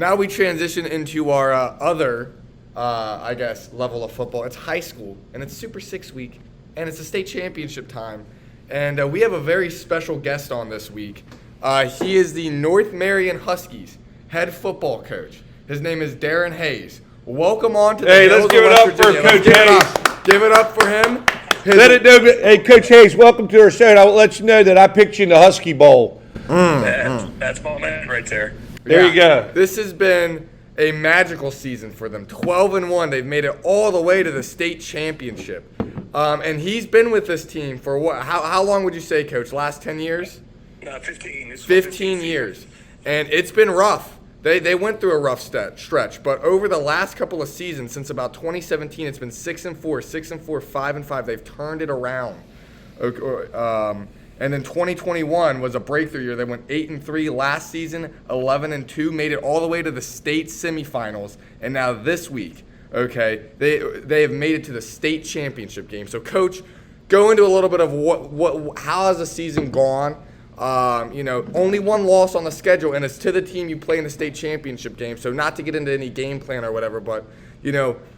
now we transition into our other, level of football. It's high school, and it's Super 6 week, and it's the state championship time. And we have a very special guest on this week. He is the North Marion Huskies head football coach. His name is Daran Hayes. Welcome on to the Hey, Hills let's give of it West up for Virginia. Coach Hayes. Give it up for him. Hey, Coach Hayes, welcome to our show. And I'll let you know that I picked you in the Husky Bowl. That's my man right there. There you go. This has been a magical season for them. 12-1. They've made it all the way to the state championship. And he's been with this team for what? How long would you say, Coach? Last 10 years? 15. 15 years. And it's been rough. They went through a rough stretch, but over the last couple of seasons, since about 2017, it's been 6-4, 6-4, 5-5. They've turned it around. And then 2021 was a breakthrough year. They went 8-3 last season, 11-2, made it all the way to the state semifinals, and now this week, okay, they have made it to the state championship game. So, Coach, go into a little bit of how has the season gone? Only one loss on the schedule, and it's to the team you play in the state championship game. So not to get into any game plan or whatever, but,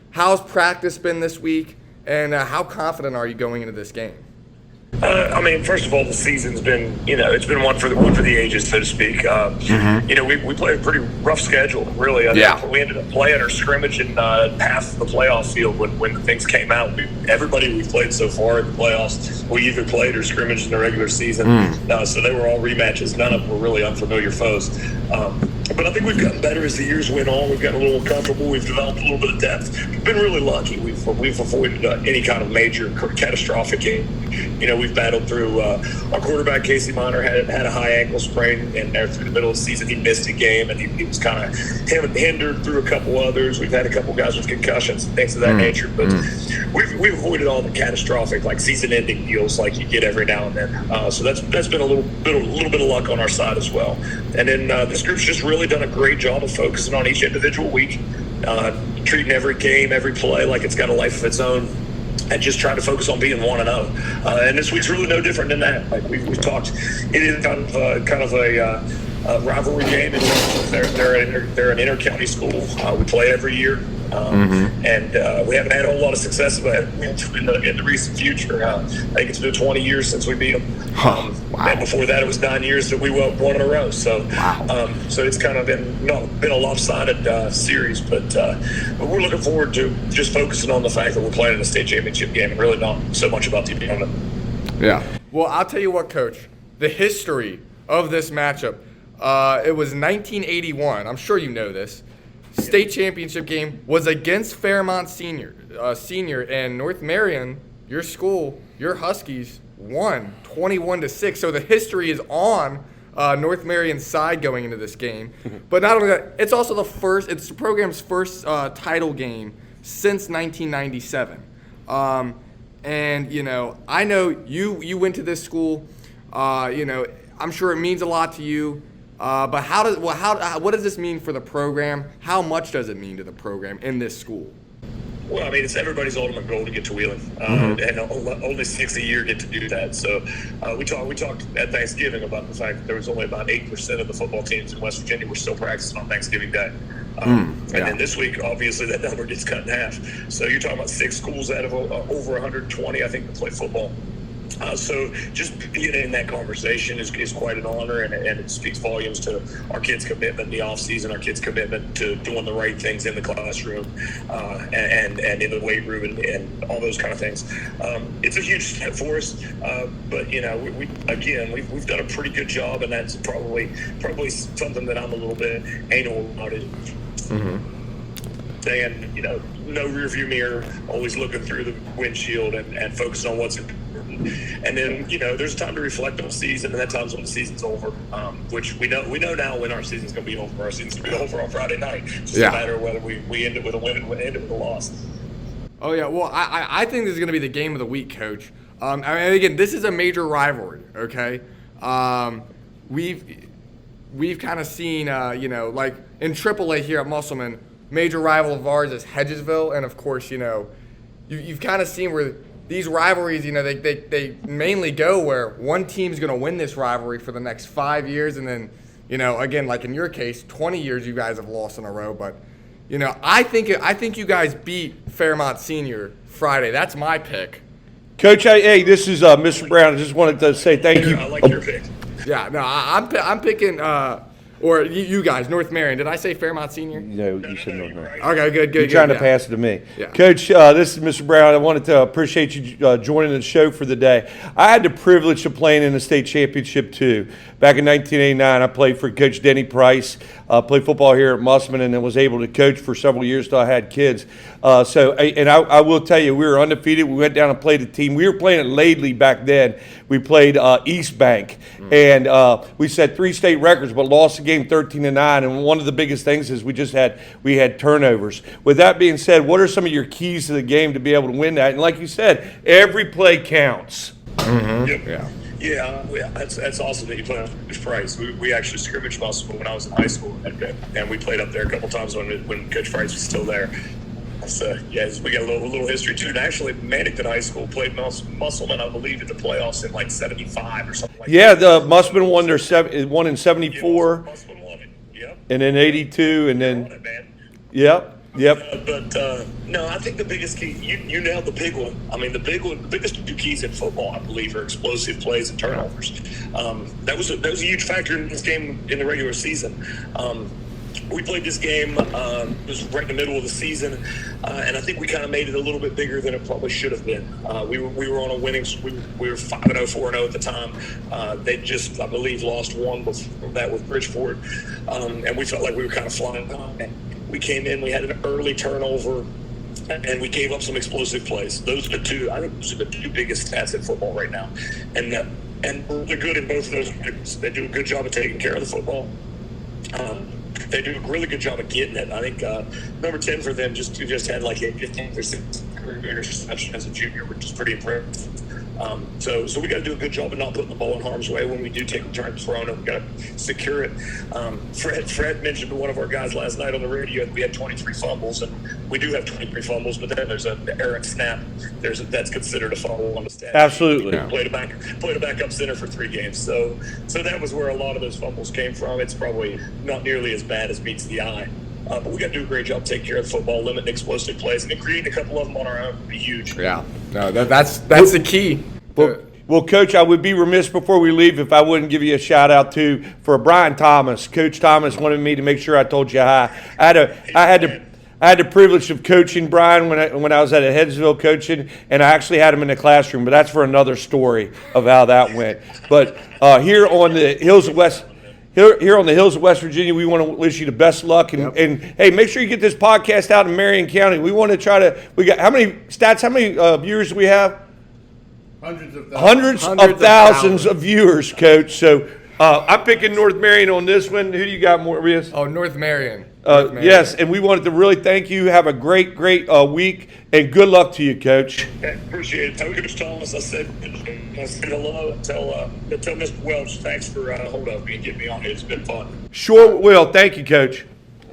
how's practice been this week, and how confident are you going into this game? First of all, the season's been, it's been one for the ages, so to speak. We played a pretty rough schedule, really. We ended up playing or scrimmaging half the playoff field when things came out. Everybody we've played so far in the playoffs, we either played or scrimmaged in the regular season. So they were all rematches. None of them were really unfamiliar foes. But I think we've gotten better as the years went on. We've gotten a little comfortable. We've developed a little bit of depth. We've been really lucky. We've avoided any kind of major catastrophic game. We've battled through. Our quarterback Casey Miner had a high ankle sprain, and there through the middle of the season he missed a game, and he was kind of hindered through a couple others. We've had a couple guys with concussions and things of that nature, but we've avoided all the catastrophic season-ending deals like you get every now and then. So that's been a little bit of luck on our side as well. And then this group's just really done a great job of focusing on each individual week, treating every game, every play like it's got a life of its own, and just trying to focus on being 1-0. And this week's really no different than that. Like we've talked, it is kind of a rivalry game. They're an inter-county school. We play every year. And we haven't had a whole lot of success in the recent future. I think it's been 20 years since we beat them. Wow. And before that, it was 9 years that we won in a row. So, so it's kind of been a lopsided series. But we're looking forward to just focusing on the fact that we're playing in a state championship game and really not so much about the opponent. Yeah. Well, I'll tell you what, Coach. The history of this matchup, it was 1981. I'm sure you know this. State championship game was against Fairmont Senior, and North Marion, your school, your Huskies won 21-6. So the history is on North Marion's side going into this game. But not only that, it's also it's the program's first title game since 1997. And I know you went to this school. I'm sure it means a lot to you. But what does this mean for the program? How much does it mean to the program in this school? Well, it's everybody's ultimate goal to get to Wheeling, and only 6 a year get to do that. So we talked at Thanksgiving about the fact that there was only about 8% of the football teams in West Virginia were still practicing on Thanksgiving Day. And then this week, obviously, that number gets cut in half. So you're talking about 6 schools out of over 120, I think, that play football. So just being in that conversation is quite an honor, and it speaks volumes to our kids' commitment in the off season, our kids' commitment to doing the right things in the classroom, and in the weight room and all those kind of things. It's a huge step for us, but we've done a pretty good job, and that's probably something that I'm a little bit anal about it. Saying, no rearview mirror, always looking through the windshield and focusing on what's important. And then, there's time to reflect on the season, and that time's when the season's over, which we know now when our season's going to be over. Our season's going to be over on Friday night. It's just a matter of whether we end it with a win or end it with a loss. Oh, yeah. Well, I think this is going to be the game of the week, Coach. Again, this is a major rivalry, okay? We've kind of seen, like in AAA here at Musselman, major rival of ours is Hedgesville, and of course, you've kind of seen where these rivalries, they mainly go where one team's going to win this rivalry for the next 5 years, and then You know, again, like in your case, 20 years you guys have lost in a row, but you know, I think you guys beat Fairmont Senior Friday. That's my pick. Coach, hey, this is Mr. Brown. I just wanted to say thank you. I like your pick. Yeah, no, I'm picking. Or you guys, North Marion. Did I say Fairmont Senior? No, you said North Marion. Okay, good. You're trying to pass it to me. Yeah. Coach, this is Mr. Brown. I wanted to appreciate you joining the show for the day. I had the privilege of playing in the state championship, too. Back in 1989, I played for Coach Denny Price, played football here at Musselman, and then was able to coach for several years until I had kids. I will tell you, we were undefeated. We went down and played a team. We were playing at Laidley back then. We played East Bank, and we set 3 state records, but lost the game 13-9. And one of the biggest things is we had turnovers. With that being said, what are some of your keys to the game to be able to win that? And like you said, every play counts. Mm-hmm. Yep. Yeah, that's awesome that you play on Coach Price. We actually scrimmaged Musselman when I was in high school, and we played up there a couple times when Coach Price was still there. So, we got a little history, too. And actually, Mannington High School played Musselman, I believe, in the playoffs in, like, 75 or something like that. Yeah, the Musselman won in 74. Musselman won it, yep. And then 82, and then – it, man. Yep. No, I think the biggest key, you nailed the big one. I mean, the biggest 2 keys in football, I believe, are explosive plays and turnovers. That was a huge factor in this game in the regular season. We played this game, it was right in the middle of the season, and I think we kind of made it a little bit bigger than it probably should have been. We were on a winning, we were 5-0, 4-0 at the time. They just, I believe, lost one before that with Bridgeport, and we felt like we were kind of flying high. We came in, we had an early turnover, and we gave up some explosive plays. Those are I think those are the 2 biggest stats in football right now. And they're good in both of those areas. They do a good job of taking care of the football. They do a really good job of getting it. I think number 10 for them just had like a 15% career interception as a junior, which is pretty impressive. So we got to do a good job of not putting the ball in harm's way when we do take a turn throwing it. We got to secure it. Fred mentioned to one of our guys last night on the radio that we had 23 fumbles, and we do have 23 fumbles. But then there's an errant snap. That's considered a fumble on the stat. Absolutely. Yeah. Played a backup center for 3 games. So that was where a lot of those fumbles came from. It's probably not nearly as bad as meets the eye. But we got to do a great job taking care of the football, limiting explosive plays, and then creating a couple of them on our own would be huge. Yeah, no, that's the key. Well, Coach, I would be remiss before we leave if I wouldn't give you a shout out for Brian Thomas. Coach Thomas wanted me to make sure I told you hi. I had the privilege of coaching Brian when I was at Headsville coaching, and I actually had him in the classroom. But that's for another story of how that went. But here on the hills of West. Here on the hills of West Virginia, we want to wish you the best luck. And hey, make sure you get this podcast out in Marion County. We want to try to – we got how many viewers do we have? Hundreds of thousands of viewers, Coach. So I'm picking North Marion on this one. Who do you got, Morbius? Oh, North Marion. Yes, and we wanted to really thank you. Have a great week, and good luck to you, Coach. Appreciate it. Tell Coach Thomas I said hello and tell Mr. Welch thanks for holding up me and getting me on here. It's been fun. Sure will. Thank you, Coach.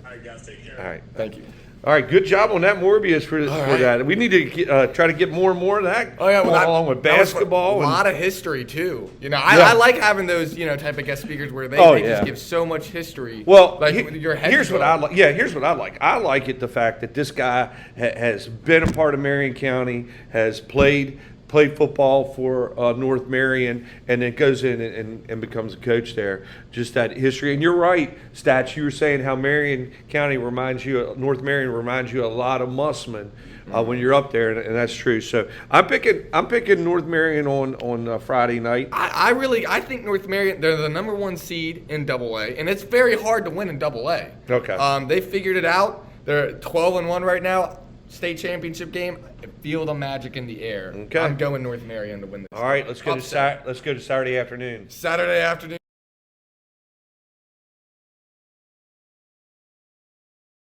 All right, guys, take care. All right, thank you. All right, good job on that, Morbius, for that. We need to try to get more and more of that along with basketball. A lot of history, too. You know, I like having those, type of guest speakers where they just give so much history. Well, like your head here's what I like. Yeah, here's what I like. I like it, the fact that this guy has been a part of Marion County, has played football for North Marion, and then goes in and becomes a coach there. Just that history. And you're right, Stats, you were saying how Marion County North Marion reminds you a lot of Musselman when you're up there, and that's true. So I'm picking North Marion on Friday night. I think North Marion, they're the number 1 seed in AA, and it's very hard to win in AA. Okay. They figured it out. They're 12-1 right now. State championship game. I feel the magic in the air. Okay. I'm going North Marion to win this. All right, let's go to Saturday afternoon. Saturday afternoon.